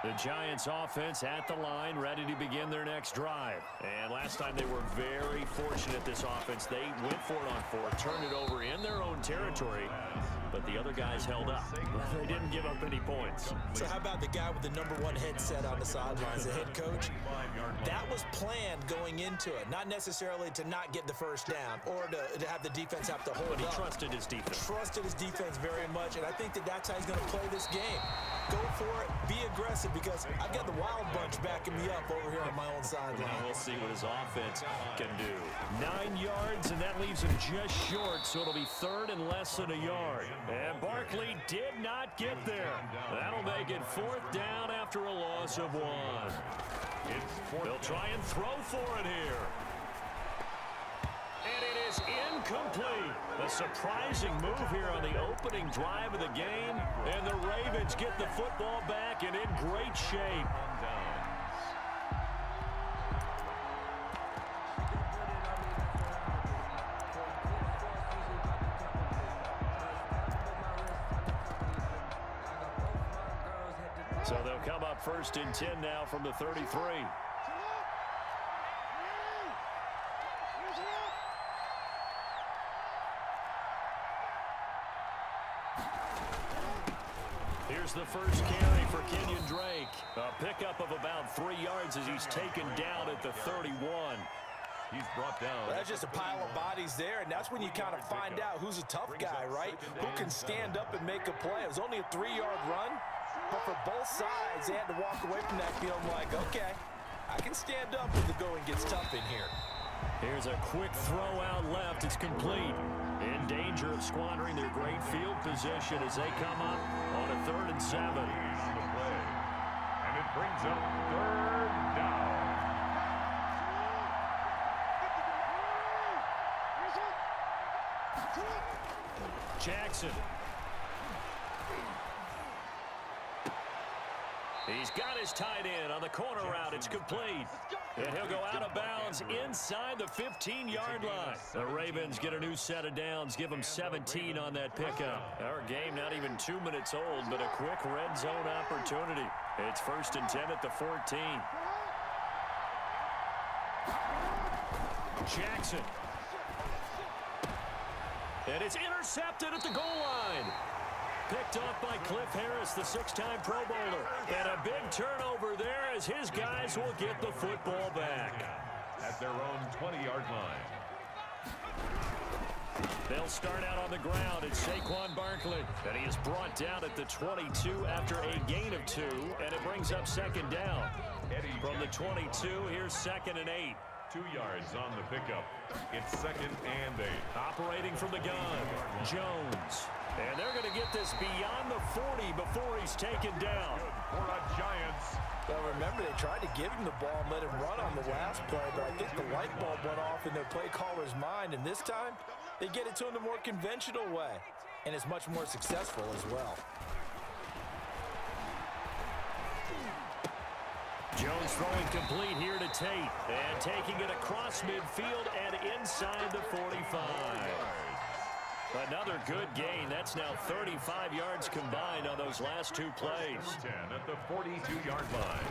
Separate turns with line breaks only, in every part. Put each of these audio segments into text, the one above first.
The Giants offense at the line, ready to begin their next drive. And last time they were very fortunate, this offense. They went for it on fourth, turned it over in their own territory, but the other guys held up. They didn't give up any points.
So how about the guy with the #1 headset on the sidelines, the head coach? That was planned going into it, not necessarily to not get the first down or to have the defense have to hold up.
But he trusted his defense.
Trusted his defense very much, and I think that's how he's going to play this game. Go for it, be aggressive, because I've got the Wild Bunch backing me up over here on my own sideline.
Well, we'll see what his offense can do. 9 yards, and that leaves him just short, so it'll be third and less than a yard. And Barkley did not get there. That'll make it fourth down after a loss of 1. They'll try and throw for it here. And it is incomplete. A surprising move here on the opening drive of the game. And the Ravens get the football back and in great shape. So they'll come up 1st and 10 now from the 33. Here's the first carry for Kenyon Drake. A pickup of about 3 yards as he's taken down at the 31.
He's brought down.
Well, that's just a pile of bodies there, and that's when you kind of find out who's a tough guy, right? Who can stand up and make a play. It was only a 3-yard run, but for both sides, they had to walk away from that field like, okay, I can stand up when the going gets tough in here.
Here's a quick throw out left. It's complete. In danger of squandering their great field position as they come up on a 3rd and 7.
On the play. And it brings up 3rd down.
Jackson. He's got his tight end on the corner route. It's complete. And he'll go out of bounds inside the 15-yard line. The Ravens get a new set of downs, give them 17 on that pickup. Our game not even 2 minutes old, but a quick red zone opportunity. It's 1st and 10 at the 14. Jackson. And it's intercepted at the goal line. Picked off by Cliff Harris, the 6-time Pro Bowler. And a big turnover there as his guys will get the football back.
At their own 20-yard line.
They'll start out on the ground. It's Saquon Barkley. And he is brought down at the 22 after a gain of 2. And it brings up 2nd down. From the 22, here's 2nd and 8.
2 yards on the pickup. It's 2nd and 8.
Operating from the gun, Jones. And they're going to get this beyond the 40 before he's taken down.
For the Giants.
Well, remember, they tried to give him the ball and let him run on the last play, but I think the light bulb went off in their play caller's mind, and this time they get it to him the more conventional way, and it's much more successful as well.
Jones throwing complete here to Tate, and taking it across midfield and inside the 45. Another good gain. That's now 35 yards combined on those last 2 plays.
10 at the 42-yard line.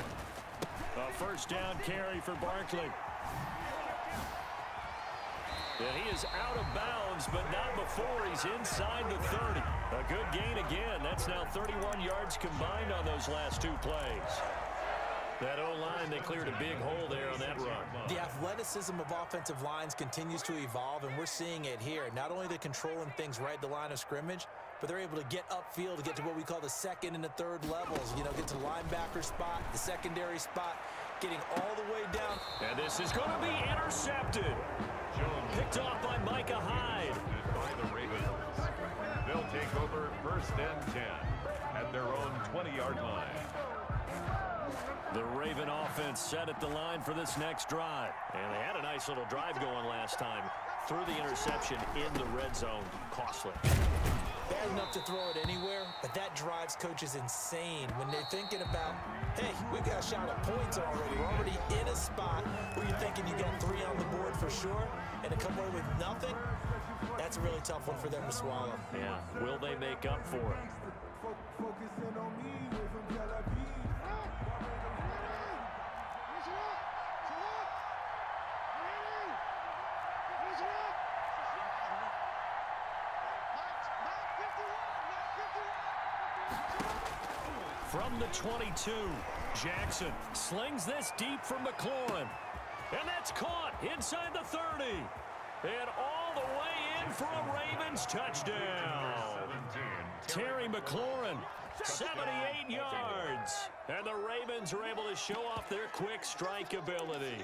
A 1st down carry for Barkley. And he is out of bounds, but not before he's inside the 30. A good gain again. That's now 31 yards combined on those last 2 plays. That O-line, they cleared a big hole there on that run.
The athleticism of offensive lines continues to evolve, and we're seeing it here. Not only are they controlling things right at the line of scrimmage, but they're able to get upfield to get to what we call the 2nd and the 3rd levels. You know, get to the linebacker spot, the secondary spot, getting all the way down.
And this is going to be intercepted.
Jones
Picked off by Micah Hyde.
by the Ravens. They'll take over 1st and 10 at their own 20-yard line.
The Raven offense set at the line for this next drive. And they had a nice little drive going last time. Threw the interception in the red zone. Costly.
Bad enough to throw it anywhere, but that drives coaches insane when they're thinking about, hey, we've got a shot at points already. We're already in a spot where you're thinking you got 3 on the board for sure, and to come away with nothing, that's a really tough one for them to swallow.
Yeah, will they make up for it? from the 22. Jackson slings this deep for McLaurin. And that's caught inside the 30. And all the way in for a Ravens touchdown. Terry McLaurin, 78 yards. And the Ravens are able to show off their quick strike ability.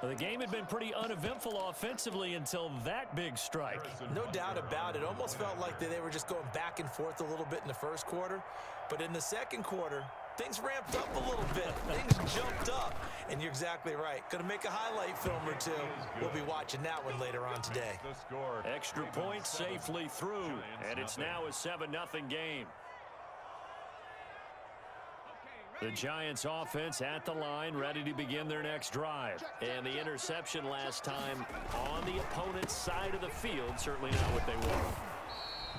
The game had been pretty uneventful offensively until that big strike.
No doubt about it. Almost felt like they were just going back and forth a little bit in the first quarter. But in the second quarter, things ramped up a little bit. Things jumped up. And you're exactly right. Going to make a highlight film or two. We'll be watching that one later on today.
Extra point safely through. And it's now a 7-0 game. The Giants offense at the line, ready to begin their next drive. And the interception last time on the opponent's side of the field, certainly not what they want.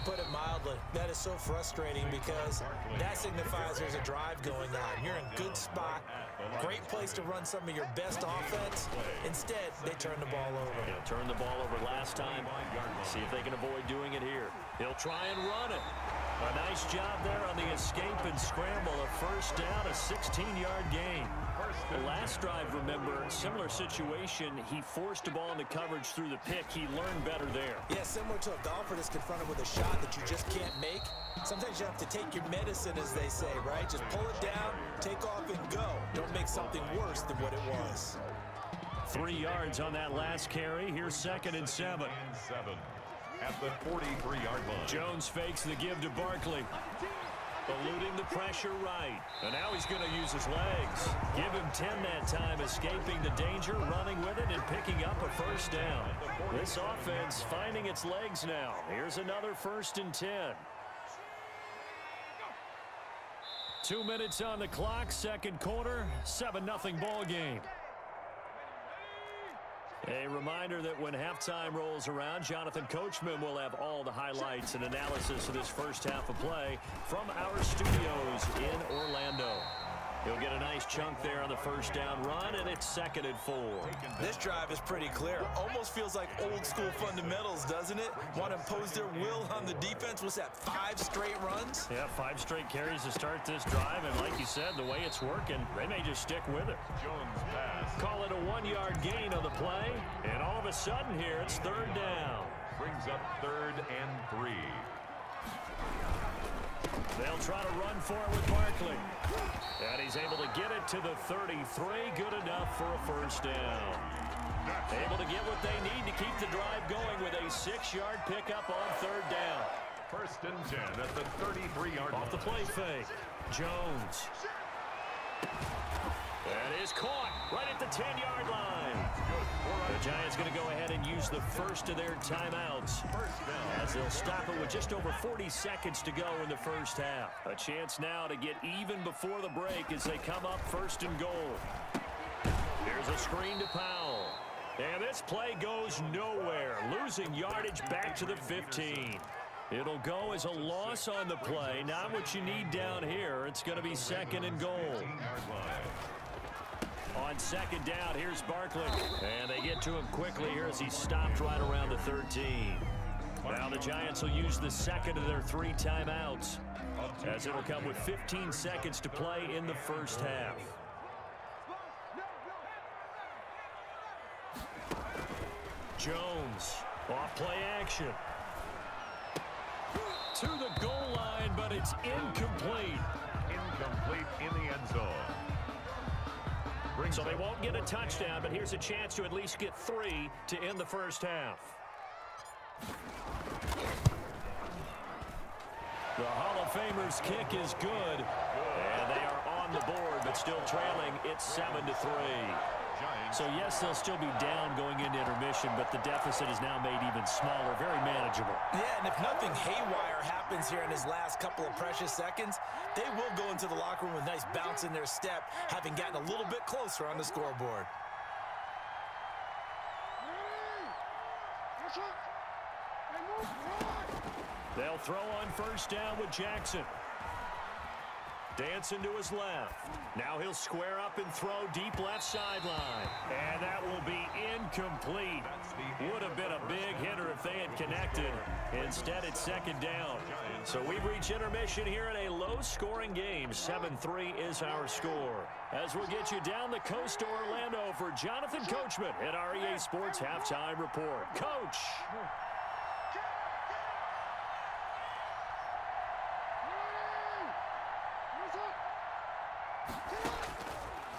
Put it mildly, that is so frustrating because that signifies there's a drive going on. You're in a good spot, great place to run some of your best offense. Instead, they turn the ball over.
He'll turn the ball over last time. See if they can avoid doing it here. He'll try and run it. A nice job there on the escape and scramble. A first down, a 16-yard gain. The last drive, remember, similar situation. He forced the ball into coverage through the pick. He learned better there.
Yeah, similar to a golfer that's confronted with a shot that you just can't make. Sometimes you have to take your medicine, as they say, right? Just pull it down, take off, and go. Don't make something worse than what it was.
3 yards on that last carry. Here's 2nd and 7.
At the 43-yard line.
Jones fakes the give to Barkley. Eluding the pressure right. And now he's going to use his legs. Give him 10 that time, escaping the danger, running with it, and picking up a first down. This offense finding its legs now. Here's another 1st and 10. 2 minutes on the clock, second quarter, 7-0 ball game. A reminder that when halftime rolls around, Jonathan Coachman will have all the highlights and analysis of this first half of play from our studios in Orlando. He'll get a nice chunk there on the first down run, and it's 2nd and 4.
This drive is pretty clear. Almost feels like old school fundamentals, doesn't it? Want to impose their will on the defense. What's that, 5 straight runs?
Yeah, 5 straight carries to start this drive, and like you said, the way it's working, they may just stick with it.
Jones pass.
Call it a 1-yard gain on the play, and all of a sudden here, it's 3rd down.
Brings up 3rd and 3.
They'll try to run for it with Barkley. And he's able to get it to the 33. Good enough for a first down. Able to get what they need to keep the drive going with a 6-yard pickup on 3rd down.
1st and 10 at the 33-yard line.
Off the play fake. Jones. That is caught right at the 10-yard line. The Giants going to go ahead and use the first of their timeouts as they'll stop it with just over 40 seconds to go in the first half. A chance now to get even before the break as they come up 1st and goal. Here's a screen to Powell. And this play goes nowhere. Losing yardage back to the 15. It'll go as a loss on the play. Not what you need down here. It's going to be 2nd and goal. On 2nd down, here's Barkley. And they get to him quickly here as he stopped right around the 13. Now the Giants will use the 2nd of their 3 timeouts, as it'll come with 15 seconds to play in the first half. Jones, off play action. To the goal line, but it's incomplete.
Incomplete in the end zone.
So they won't get a touchdown, but here's a chance to at least get 3 to end the first half. The Hall of Famer's kick is good, and they are on the board, but still trailing. It's 7-3. So yes, they'll still be down going into intermission, but the deficit is now made even smaller, very manageable.
Yeah, and if nothing haywire happens here in his last couple of precious seconds, they will go into the locker room with a nice bounce in their step, having gotten a little bit closer on the scoreboard. They'll throw on first down with Jackson.
Dancing to his left. Now he'll square up and throw deep left sideline. And that will be incomplete. Would have been a big hitter if they had connected. Instead, it's second down. So we've reached intermission here in a low-scoring game. 7-3 is our score. As we'll get you down the coast to Orlando for Jonathan Coachman at our EA Sports Halftime Report. Coach!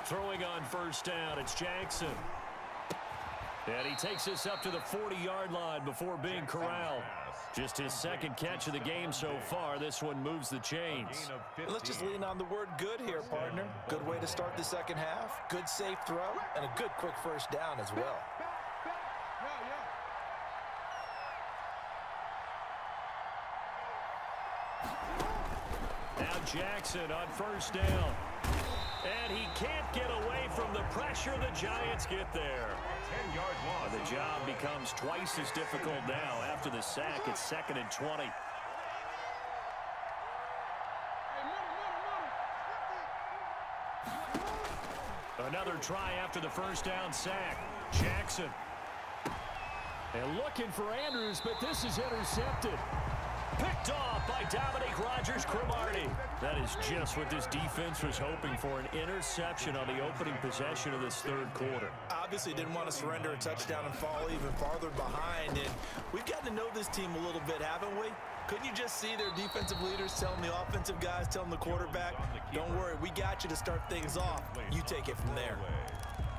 Throwing on first down, it's Jackson. And he takes us up to the 40-yard line before being corralled. Just his second catch of the game so far. This one moves the chains.
Let's just lean on the word good here, partner. Good way to start the second half. Good safe throw, and a good quick first down as well.
Now Jackson on first down. And he can't get away from the pressure. The Giants get there.
10-yard loss.
The job becomes twice as difficult now. After the sack, it's 2nd and 20. Another try after the first down sack. Jackson. And looking for Andrews, but this is intercepted. Picked off by Dominique Rodgers-Cromartie. That is just what this defense was hoping for, an interception on the opening possession of this third quarter.
Obviously didn't want to surrender a touchdown and fall even farther behind. And we've gotten to know this team a little bit, haven't we? Couldn't you just see their defensive leaders telling the offensive guys, telling the quarterback, don't worry, we got you to start things off. You take it from there.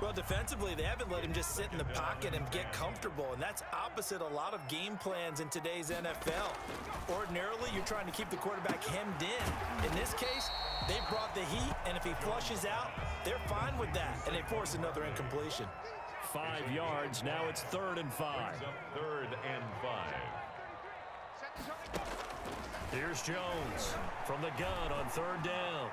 Well, defensively, they haven't let him just sit in the pocket and get comfortable, and that's opposite a lot of game plans in today's NFL. Ordinarily, you're trying to keep the quarterback hemmed in. In this case, they brought the heat, and if he flushes out, they're fine with that, and they force another incompletion.
5 yards, now it's 3rd and 5.
3rd and 5.
Here's Jones from the gun on 3rd down.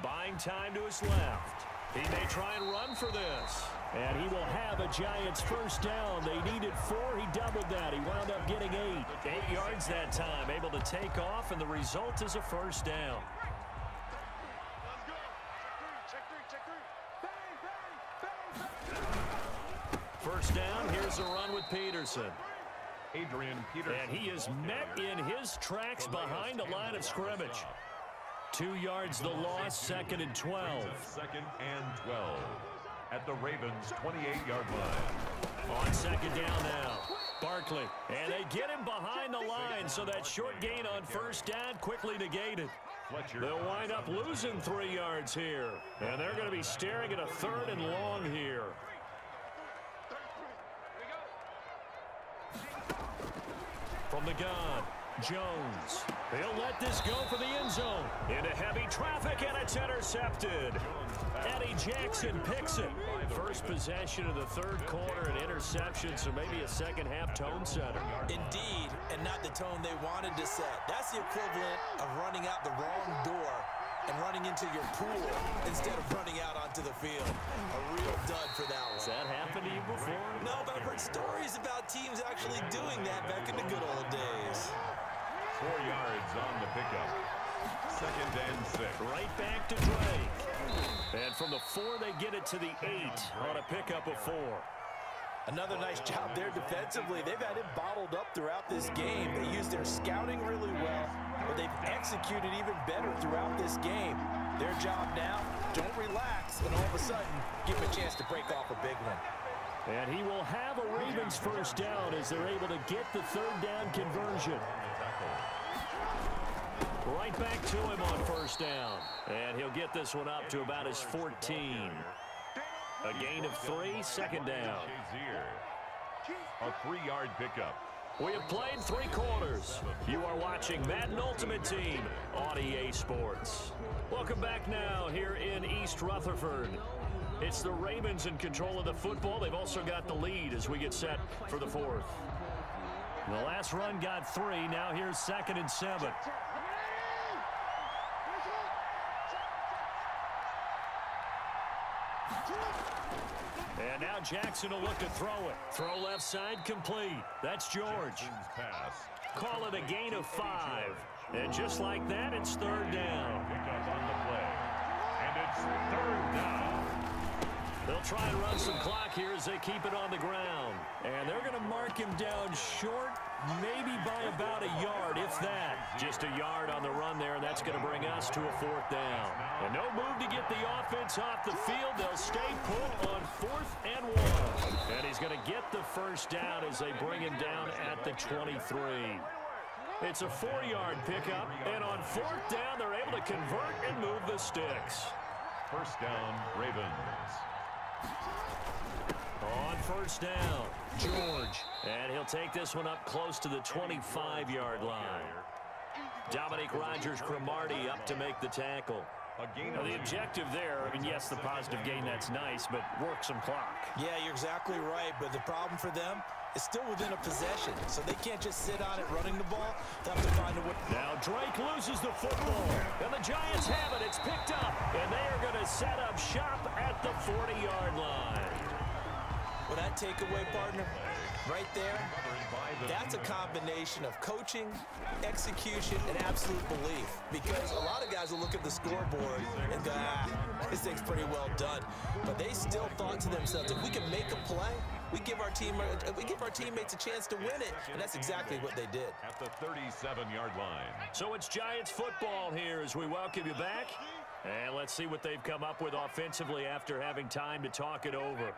Buying time to his left. He may try and run for this. And he will have a Giants first down. They needed 4. He doubled that. He wound up getting 8. 8 yards that time. Able to take off, and the result is a first down. First down. Here's a run with Peterson.
Adrian Peterson.
And he is met in his tracks behind the line of scrimmage. 2 yards the loss, 2nd and 12.
2nd and 12 at the Ravens' 28-yard line.
On 2nd down now, Barkley. And they get him behind the line, so that short gain on first down quickly negated. They'll wind up losing 3 yards here. And they're going to be staring at a 3rd and long here. From the gun, Jones. He'll let this go for the end zone. Into heavy traffic, and it's intercepted. Eddie Jackson picks it. First possession of the third quarter, an interception, so maybe a second-half tone setter.
Indeed, and not the tone they wanted to set. That's the equivalent of running out the wrong door and running into your pool instead of running out onto the field. A real dud for that one.
Has that happened to you before?
No, but I've heard stories about teams actually doing that back in the good old days.
4 yards on the pickup. 2nd and 6.
Right back to Drake. And from the 4, they get it to the 8 on a pickup of 4.
Another nice job there defensively. They've had it bottled up throughout this game. They used their scouting really well, but they've executed even better throughout this game. Their job now, don't relax, and all of a sudden, give them a chance to break off a big one.
And he will have a Ravens first down as they're able to get the third down conversion. Right back to him on first down. And he'll get this one up to about his 14. A gain of 3, 2nd down.
A 3-yard pickup.
We have played 3 quarters. You are watching Madden Ultimate Team on EA Sports. Welcome back now here in East Rutherford. It's the Ravens in control of the football. They've also got the lead as we get set for the 4th. The last run got 3. Now here's 2nd and 7. And now Jackson will look to throw it. Throw left side complete. That's George.
Pass.
Call it a gain of 5. And just like that, it's third down.
Pick up on the play. And it's third down.
They'll try and run some clock here as they keep it on the ground. And they're going to mark him down short, maybe by about a yard, if that. Just a yard on the run there, and that's going to bring us to a fourth down. And no move to get the offense off the field. They'll stay put on 4th and 1. And he's going to get the first down as they bring him down at the 23. It's a 4-yard pickup, and on 4th down, they're able to convert and move the sticks.
First down, Ravens.
On first down, George. And he'll take this one up close to the 25-yard line. Dominique Rodgers-Cromartie up to make the tackle. Now, the objective there, I mean, yes, the positive gain, that's nice, but work some clock.
Yeah, you're exactly right, but the problem for them is still within a possession, so they can't just sit on it running the ball. They have to find a way.
Now Drake loses the football, and the Giants have it. It's picked up, and they are going to set up shop at the 40-yard line.
Well, that takeaway, partner, right there, that's a combination of coaching, execution, and absolute belief. Because a lot of guys will look at the scoreboard and go, this thing's pretty well done. But they still thought to themselves, if we can make a play, we give our teammates a chance to win it. And that's exactly what they did.
At the 37-yard line.
So it's Giants football here as we welcome you back. And let's see what they've come up with offensively after having time to talk it over.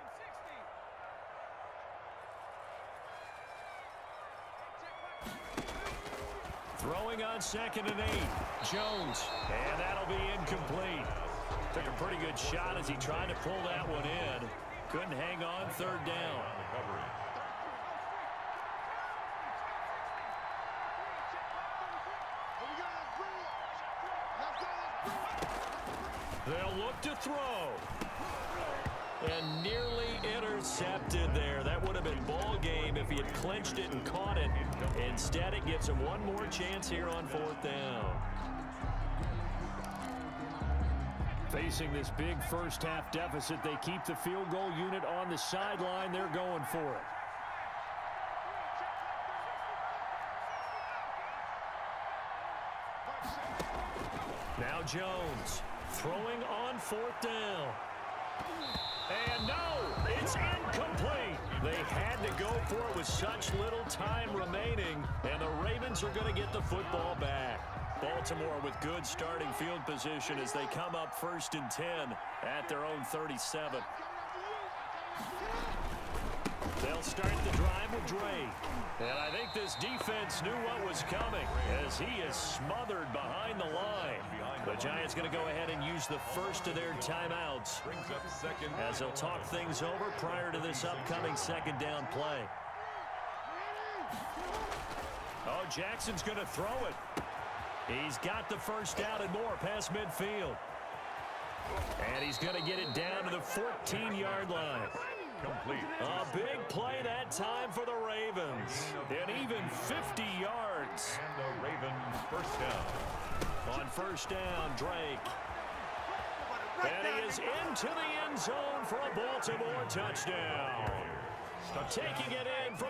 Throwing on 2nd and 8, Jones, and that'll be incomplete. Took a pretty good shot as he tried to pull that one in. Couldn't hang on 3rd down. They'll look to throw. And nearly intercepted there. That would have been ball game if he had clinched it and caught it. Instead, it gives him one more chance here on 4th down. Facing this big first-half deficit, they keep the field goal unit on the sideline. They're going for it. Now Jones throwing on 4th down. And no, it's incomplete. They had to go for it with such little time remaining, and the Ravens are going to get the football back. Baltimore with good starting field position as they come up 1st and 10 at their own 37. They'll start the drive with Drake. And I think this defense knew what was coming as he is smothered behind the line. The Giants going to go ahead and use the first of their timeouts as they'll talk things over prior to this upcoming 2nd down play. Oh, Jackson's going to throw it. He's got the first down and more past midfield. And he's going to get it down to the 14-yard line.
Complete.
A big play that time for the Ravens. And even 50 yards.
And the Ravens first down.
On first down, Drake. And he is into the end zone for a Baltimore touchdown. Taking it in from...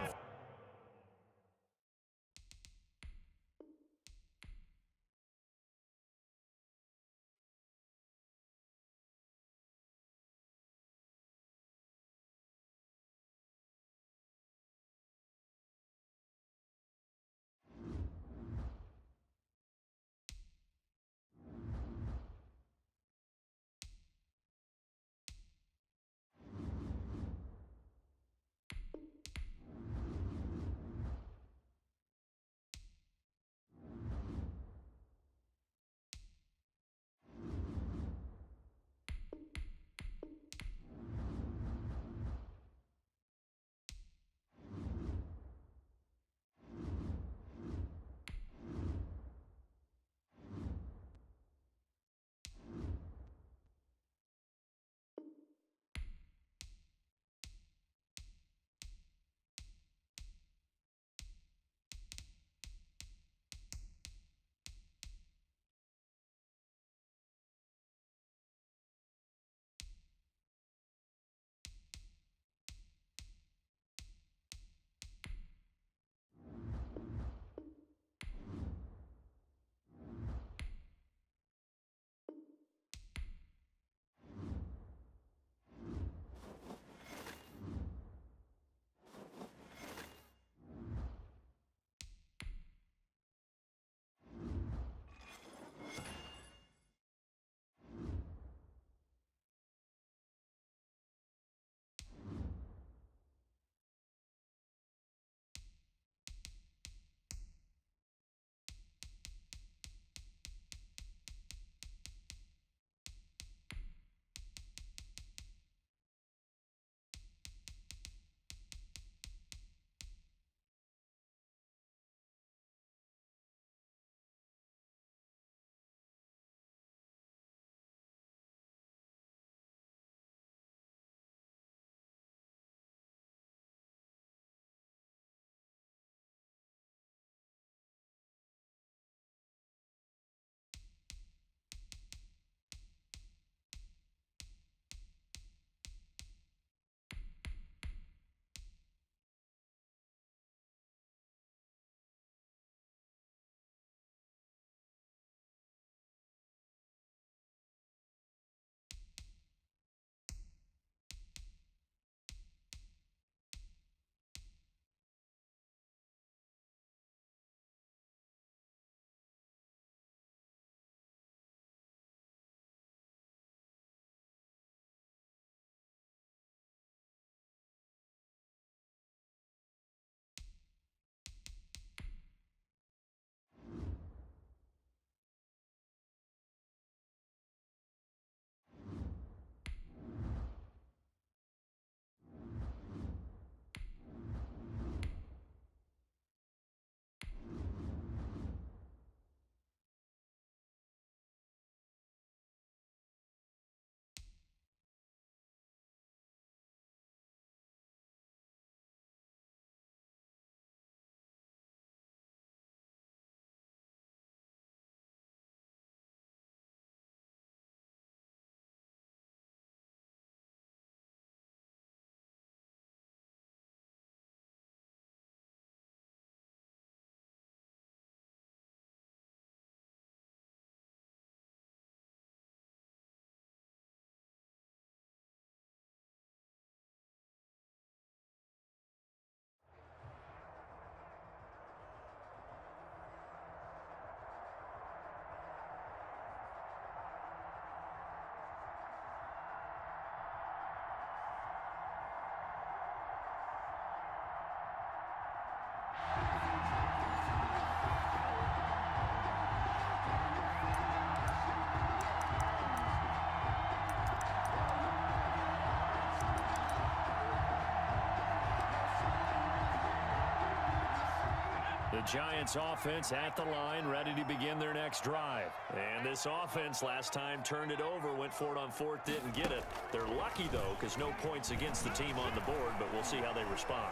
The Giants offense at the line, ready to begin their next drive. And this offense last time turned it over, went for it on fourth, didn't get it. They're lucky, though, because no points against the team on the board, but we'll see how they respond.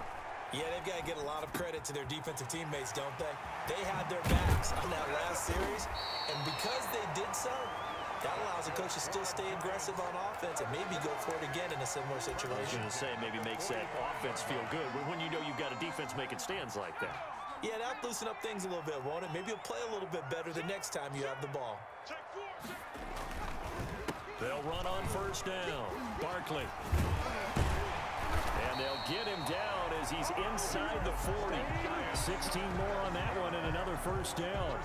Yeah, they've got to get a lot of credit to their defensive teammates, don't they? They had their backs on that last series, and because they did so, that allows the coach to still stay aggressive on offense and maybe go for it again in a similar situation.
I was going to say, maybe makes that offense feel good when you know you've got a defense making stands like that.
Yeah, that'll loosen up things a little bit, won't it? Maybe you'll play a little bit better the next time you have the ball.
They'll run on first down. Barkley. And they'll get him down as he's inside the 40. 16 more on that one and another first down.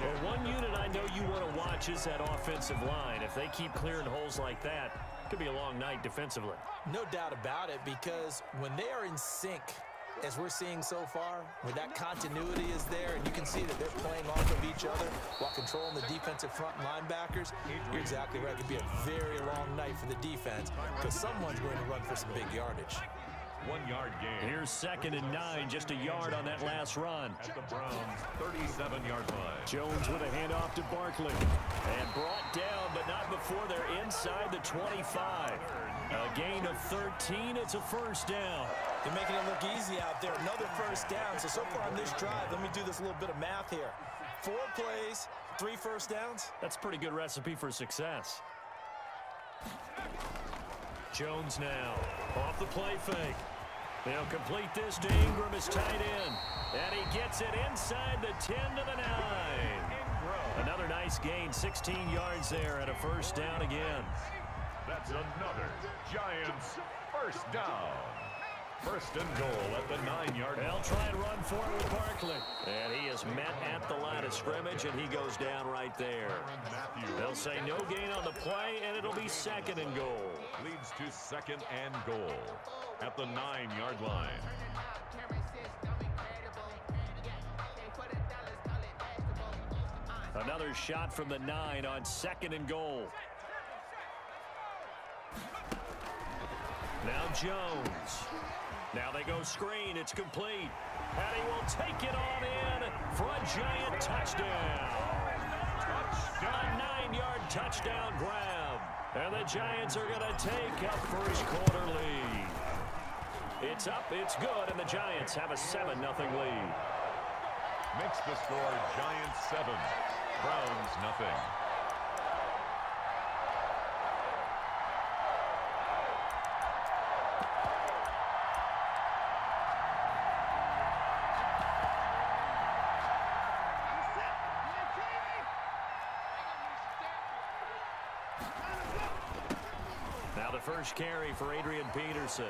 Well, one unit I know you want to watch is that offensive line. If they keep clearing holes like that, it could be a long night defensively.
No doubt about it, because when they are in sync, as we're seeing so far, where that continuity is there, and you can see that they're playing off of each other while controlling the defensive front linebackers, you're exactly right. It could be a very long night for the defense because someone's going to run for some big yardage.
1 yard gain.
Here's 2nd and 9, just a yard on that last run.
At the Browns' 37-yard line.
Jones with a handoff to Barkley. And brought down, but not before they're inside the 25. A gain of 13, it's a first down.
They're making it look easy out there. Another first down. So far on this drive, let me do this little bit of math here. 4 plays, 3 first downs.
That's a pretty good recipe for success. Jones now off the play fake. They'll complete this to Ingram as tight end. And he gets it inside the 10 to the 9. Another nice gain, 16 yards there and a first down again.
That's another Giants first down. First and goal at the 9-yard line.
They'll try and run for it with Barkley. And he is met at the line of scrimmage, and he goes down right there. They'll say no gain on the play, and it'll be 2nd and goal.
Leads to 2nd and goal at the 9-yard line.
Another shot from the 9 on 2nd and goal. Now Jones. Now they go screen. It's complete. And he will take it on in for a Giant touchdown. A 9-yard touchdown grab. And the Giants are going to take a first quarter lead. It's up, it's good, and the Giants have a 7-0 lead.
Makes the score Giants 7, Browns nothing.
Now the first carry for Adrian Peterson.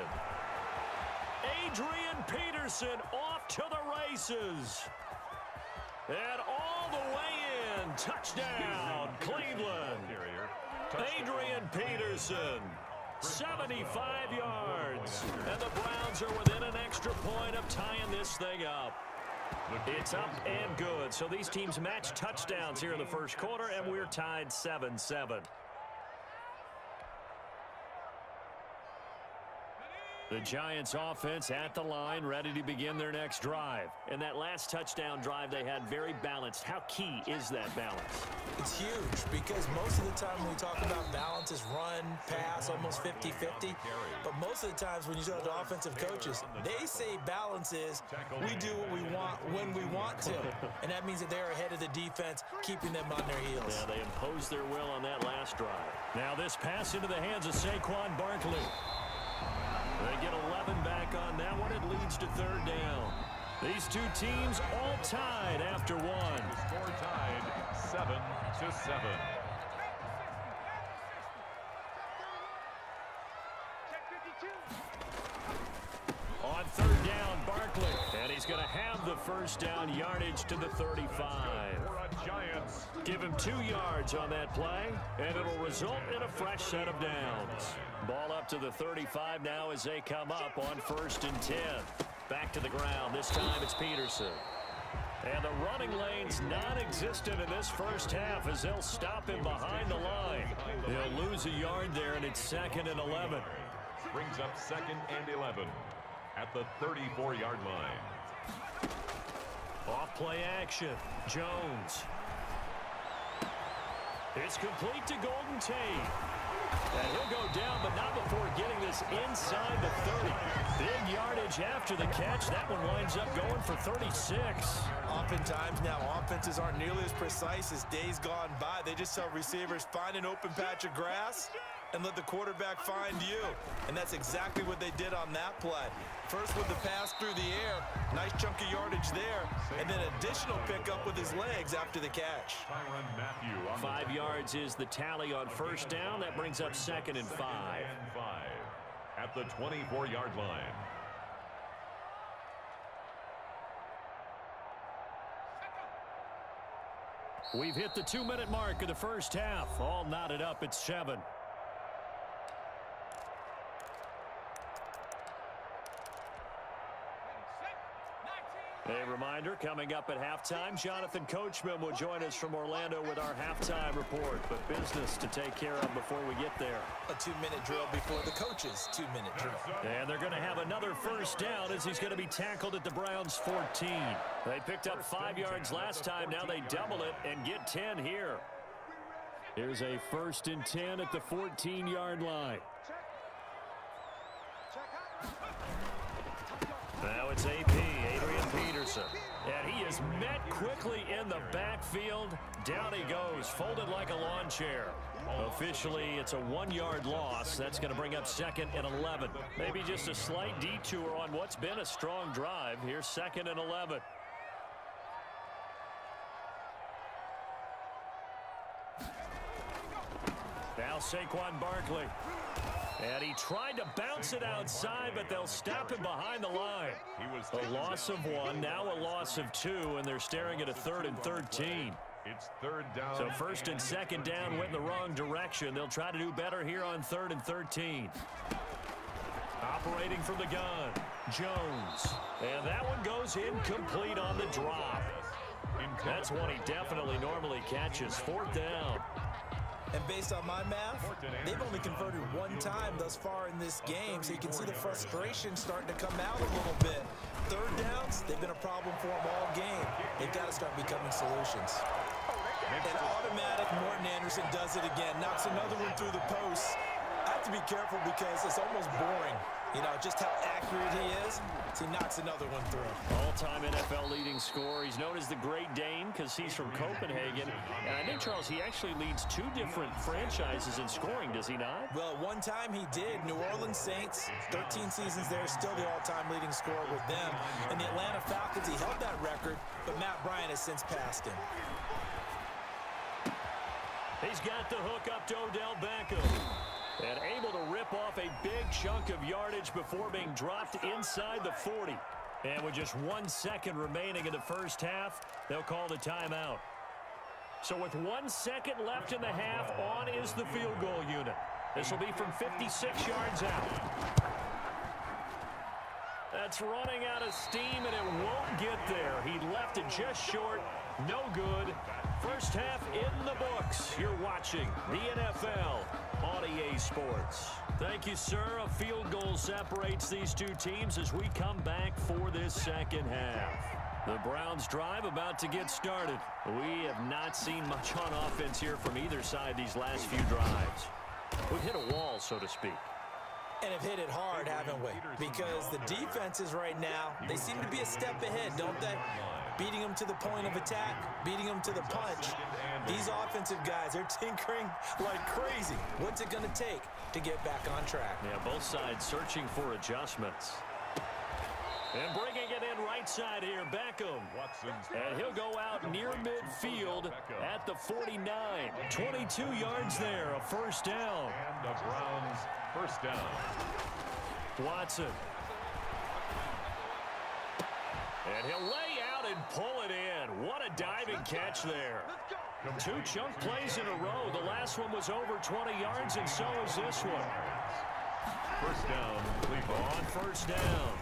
Adrian Peterson off to the races. And all the way in. Touchdown, Cleveland. Adrian Peterson, 75 yards. And the Browns are within an extra point of tying this thing up. It's up and good. So these teams match touchdowns here in the first quarter, and we're tied 7-7. The Giants offense at the line, ready to begin their next drive. And that last touchdown drive they had very balanced. How key is that balance?
It's huge because most of the time when we talk about balance is run, pass, almost 50-50. But most of the times when you talk to offensive coaches, they say balance is we do what we want when we want to. And that means that they're ahead of the defense, keeping them on their heels.
Yeah, they imposed their will on that last drive. Now this pass into the hands of Saquon Barkley. They get 11 back on that one. It leads to 3rd down. These two teams all tied after one.
The score tied 7-7.
On 3rd down, Barkley. And he's going to have the first down yardage to the 35. Give him 2 yards on that play, and it'll result in a fresh set of downs. Ball up to the 35 now as they come up on 1st and 10. Back to the ground. This time it's Peterson. And the running lane's non-existent in this first half as they'll stop him behind the line. They'll lose a yard there, and it's 2nd and 11.
Brings up 2nd and 11 at the 34-yard line.
Off play action. Jones. It's complete to Golden Tate. And he'll go down, but not before getting this inside the 30. Big yardage after the catch. That one winds up going for 36.
Oftentimes now, offenses aren't nearly as precise as days gone by. They just tell receivers, find an open patch of grass and let the quarterback find you. And that's exactly what they did on that play. First with the pass through the air, nice chunk of yardage there, and then additional pickup with his legs after the catch.
5 yards is the tally on first down. That brings up 2nd and 5.
At the 24-yard line.
We've hit the 2-minute mark of the first half. All knotted up at 7. A reminder, coming up at halftime, Jonathan Coachman will join us from Orlando with our halftime report. But business to take care of before we get there.
A 2-minute drill before the coach's 2-minute drill.
And they're going to have another first down as he's going to be tackled at the Browns' 14. They picked up 5 yards last time. Now they double it and get 10 here. Here's a 1st and 10 at the 14-yard line. Now it's AP, Adrian Peterson. And he is met quickly in the backfield. Down he goes, folded like a lawn chair. Officially, it's a 1-yard loss. That's going to bring up 2nd and 11. Maybe just a slight detour on what's been a strong drive. Here's 2nd and 11. Now Saquon Barkley. And he tried to bounce it outside, but they'll stop him behind the line. A loss of 1, now a loss of 2, and they're staring at a 3rd and 13.
It's 3rd down.
So 1st and 2nd down went in the wrong direction. They'll try to do better here on 3rd and 13. Operating from the gun, Jones. And that one goes incomplete on the drop. That's one he definitely normally catches. 4th down.
And based on my math, they've only converted 1 time thus far in this game, so you can see the frustration starting to come out a little bit. 3rd downs, they've been a problem for them all game. They've got to start becoming solutions. And automatic, Morten Andersen does it again. Knocks another one through the post. I have to be careful because it's almost boring. You know, just how accurate he is. So he knocks another one through.
All-time NFL leading scorer. He's known as the Great Dane because he's from Copenhagen. And I think, Charles, he actually leads 2 different franchises in scoring, does he not?
Well, one time he did. New Orleans Saints, 13 seasons there, still the all-time leading scorer with them. And the Atlanta Falcons, he held that record, but Matt Bryant has since passed him.
He's got the hook up to Odell Beckham. And able to rip off a big chunk of yardage before being dropped inside the 40. And with just 1 second remaining in the first half, they'll call the timeout. So with 1 second left in the half, on is the field goal unit. This will be from 56 yards out. That's running out of steam, and it won't get there. He left it just short. No good. First half in the books. You're watching the NFL on EA Sports. Thank you, sir. A field goal separates these 2 teams as we come back for this second half. The Browns drive about to get started. We have not seen much on offense here from either side these last few drives. We've hit a wall, so to speak.
And have hit it hard, haven't we? Because the defenses right now, they seem to be a step ahead, don't they? Beating them to the point of attack, beating them to the punch. These offensive guys, they're tinkering like crazy. What's it going to take to get back on track?
Yeah, both sides searching for adjustments. And bringing it in right side here, Beckham. And he'll go out near midfield at the 49. 22 yards there, a first down.
And the Browns first down.
Watson. And he'll lay out and pull it in. What a diving catch there. 2 chunk plays in a row. The last one was over 20 yards, and so is this one.
First down, Cleveland.
On first down,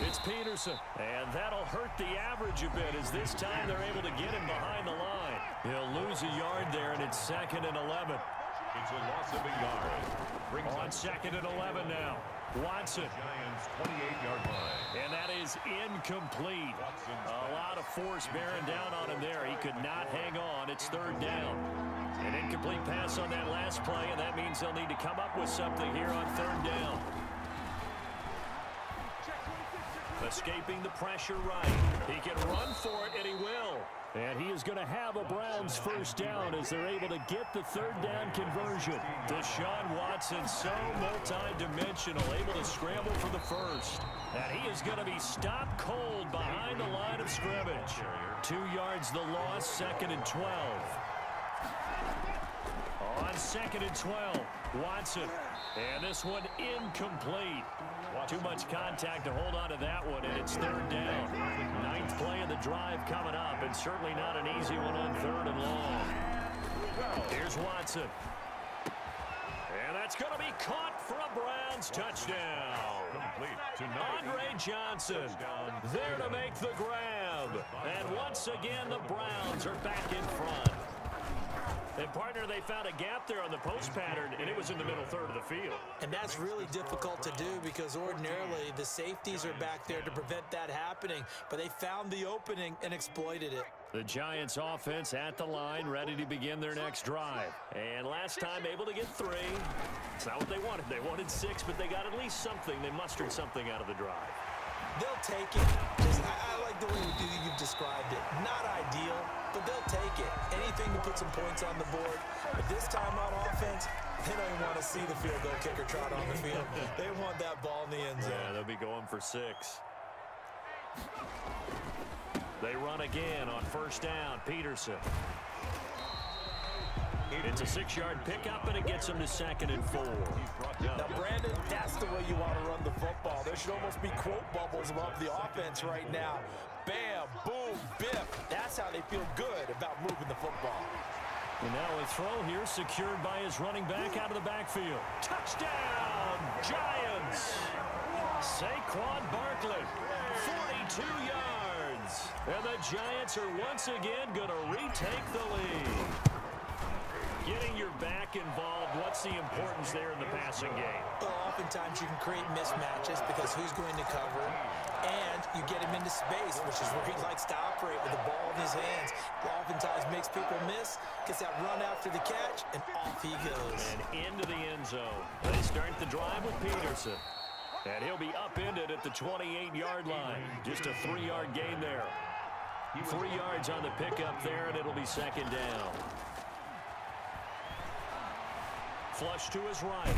it's Peterson. And that'll hurt the average a bit as this time they're able to get him behind the line. He'll lose a yard there, and it's 2nd and 11.
It's a loss of a yard.
On second and 11 now. Watson.
Giants 28-yard line.
And that is incomplete. A lot of force bearing down on him there. He could not hang on. It's third down. An incomplete pass on that last play, and that means they'll need to come up with something here on third down. Escaping the pressure right. He can run for it, and he will. And he is going to have a Browns first down as they're able to get the third down conversion. Deshaun Watson, so multi-dimensional, able to scramble for the first. And he is going to be stopped cold behind the line of scrimmage. 2 yards the loss, second and 12. On second and 12, Watson. And this one incomplete. Too much contact to hold on to that one, and it's third down. 9th play of the drive coming up, and certainly not an easy one on third and long. Here's Watson. And that's going to be caught for a Browns touchdown. Andre Johnson there to make the grab. And once again, the Browns are back in front. And, partner, they found a gap there on the post pattern, and it was in the middle third of the field.
And that's really difficult to do because ordinarily the safeties are back there to prevent that happening. But they found the opening and exploited it.
The Giants offense at the line, ready to begin their next drive. And last time able to get 3. It's not what they wanted. They wanted 6, but they got at least something. They mustered something out of the drive.
They'll take it. I like the way you've described it. Not ideal, but they'll take it. Anything to put some points on the board. But this time on offense, they don't even want to see the field goal kicker trot on the field. They want that ball in the end zone.
Yeah, they'll be going for 6. They run again on first down. Peterson. It's a 6-yard pickup, and it gets them to second and 4.
Now, Brandon, that's the way you want to run the football. There should almost be quote bubbles above the offense right now. Bam, boom, biff. That's how they feel good about moving the football.
And now a throw here secured by his running back out of the backfield. Touchdown, Giants! Saquon Barkley, 42 yards. And the Giants are once again going to retake the lead. Getting your back involved, what's the importance there in the passing game?
Well, oftentimes you can create mismatches because who's going to cover him, and you get him into space, which is where he likes to operate with the ball in his hands. Oftentimes makes people miss, gets that run after the catch, and off he goes.
And into the end zone. They start the drive with Peterson. And he'll be upended at the 28-yard line. Just a 3-yard gain there. 3 yards on the pickup there, and it'll be second down. Flush to his right.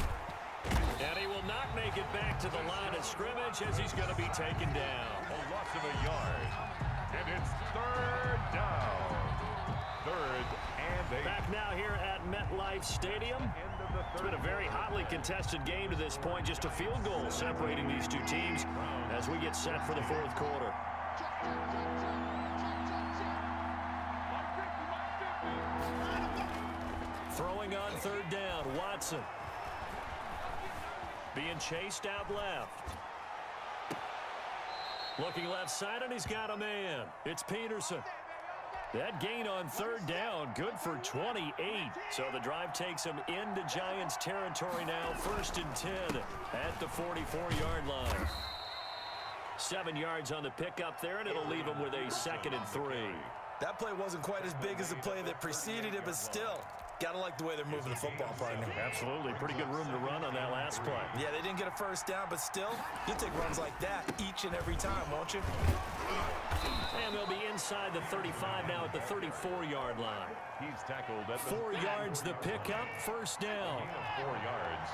And he will not make it back to the line of scrimmage as he's going to be taken down.
A loss of a yard. And it's third down. Third and 8.
Back now here at MetLife Stadium. It's been a very hotly contested game to this point. Just a field goal separating these two teams as we get set for the fourth quarter. Throwing on third down, Watson. Being chased out left. Looking left side, and he's got a man. It's Peterson. That gain on third down, good for 28. So the drive takes him into Giants territory now, first and 10 at the 44-yard line. 7 yards on the pickup there, and it'll leave him with a second and 3.
That play wasn't quite as big as the play that preceded it, but still, gotta like the way they're moving the football, partner.
Absolutely. Pretty good room to run on that last play.
Yeah, they didn't get a first down, but still, you'll take runs like that each and every time, won't you?
And they'll be inside the 35 now at the 34-yard line.
He's tackled at the
4 yards the pickup, first down.
4 yards.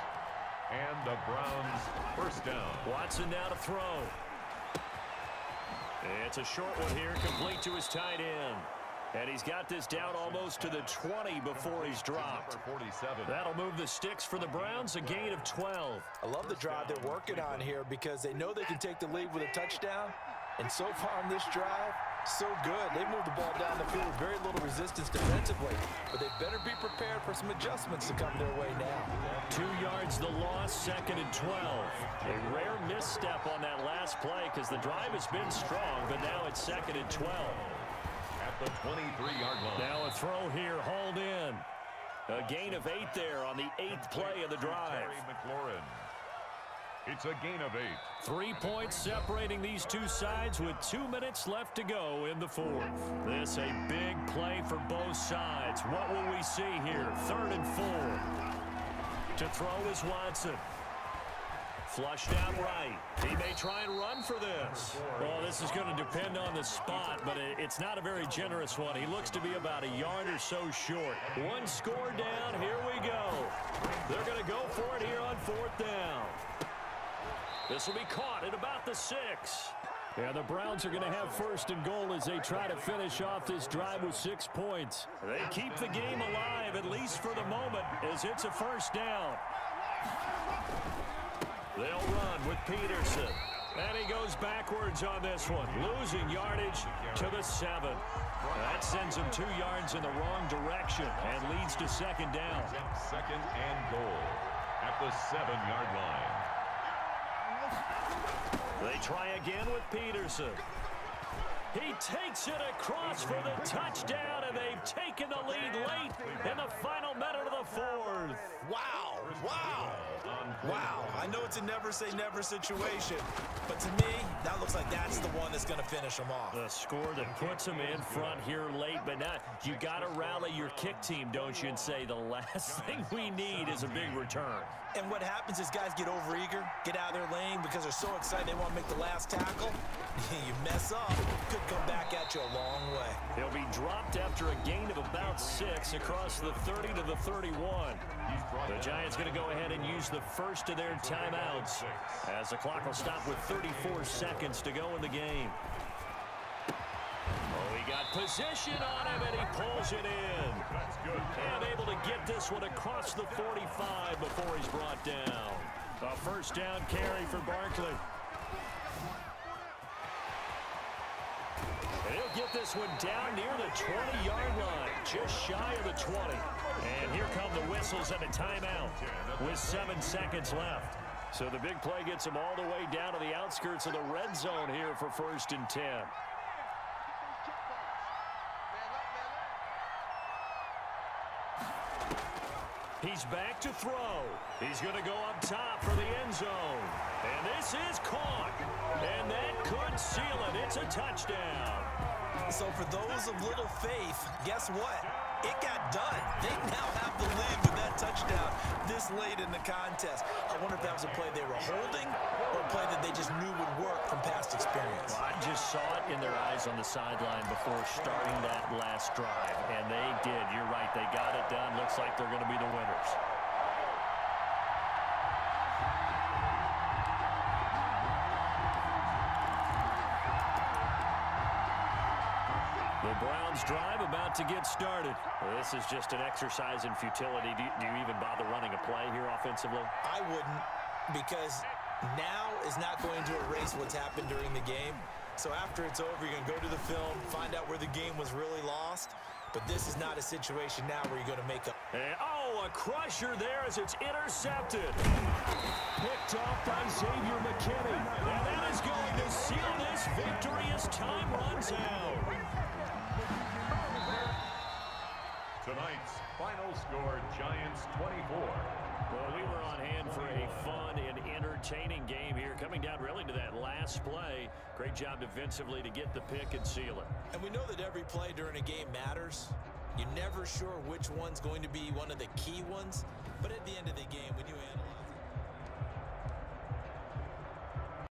And the Browns first down.
Watson now to throw. It's a short one here, complete to his tight end. And he's got this down almost to the 20 before he's dropped.
47.
That'll move the sticks for the Browns, a gain of 12.
I love the drive they're working on here because they know they can take the lead with a touchdown. And so far on this drive, so good. They moved the ball down the field with very little resistance defensively. But they better be prepared for some adjustments to come their way now.
2 yards the loss, second and 12. A rare misstep on that last play because the drive has been strong, but now it's second and 12.
At the 23-yard line.
Now a throw here, hauled in. A gain of 8 there on the 8th play of the drive.
Terry McLaurin. It's a gain of 8.
3 points separating these two sides with 2 minutes left to go in the 4th. This a big play for both sides. What will we see here? 3rd and 4. To throw is Watson. Flushed out right. He may try and run for this. Well, this is going to depend on the spot, but it's not a very generous one. He looks to be about a yard or so short. One score down. Here we go. They're going to go for it here on 4th down. This will be caught at about the 6. Yeah, the Browns are going to have 1st and goal as they try to finish off this drive with 6 points. They keep the game alive, at least for the moment, as it's a 1st down. They'll run with Peterson. And he goes backwards on this one, losing yardage to the 7. That sends him 2 yards in the wrong direction and leads to 2nd down.
2nd and goal at the 7-yard line.
They try again with Peterson. He takes it across for the touchdown, and they've taken the lead late in the final minute of the 4th.
Wow. Wow. Wow. I know it's a never-say-never situation, but to me, that looks like that's the one that's going to finish them off.
The score that puts them in front here late, but not. You got to rally your kick team, don't you, and say the last thing we need is a big return.
And what happens is guys get overeager, get out of their lane because they're so excited they want to make the last tackle. You mess up, could come back at you a long way.
He'll be dropped after a gain of about 6 across the 30 to the 31. The Giants going to go ahead and use the first of their timeouts as the clock will stop with 34 seconds to go in the game. Oh, he got position on him, and he pulls it in.
That's good.
And able to get this one across the 45 before he's brought down. A 1st down carry for Barkley. He'll get this one down near the 20-yard line, just shy of the 20. And here come the whistles and a timeout with 7 seconds left. So the big play gets him all the way down to the outskirts of the red zone here for 1st and 10. He's back to throw. He's going to go up top for the end zone. And this is caught. And that could seal it. It's a touchdown.
So for those of little faith, guess what? It got done. They now have the lead with that touchdown this late in the contest. I wonder if that was a play they were holding or a play that they just knew would work from past experience.
Well, I just saw it in their eyes on the sideline before starting that last drive, and they did. You're right. They got it done. Looks like they're going to be the winners. The Browns drive about to get started. This is just an exercise in futility. Do you even bother running a play here offensively?
I wouldn't, because now is not going to erase what's happened during the game. So after it's over, you're going to go to the film, find out where the game was really lost. But this is not a situation now where you're going to make a...
a crusher there as it's intercepted. Picked off by Xavier McKinney. And that is going to seal this victory as time runs out.
Tonight's final score, Giants 24.
Well, we were on hand for a fun and entertaining game here, coming down really to that last play. Great job defensively to get the pick and seal it.
And we know that every play during a game matters. You're never sure which one's going to be one of the key ones. But at the end of the game, when you analyze...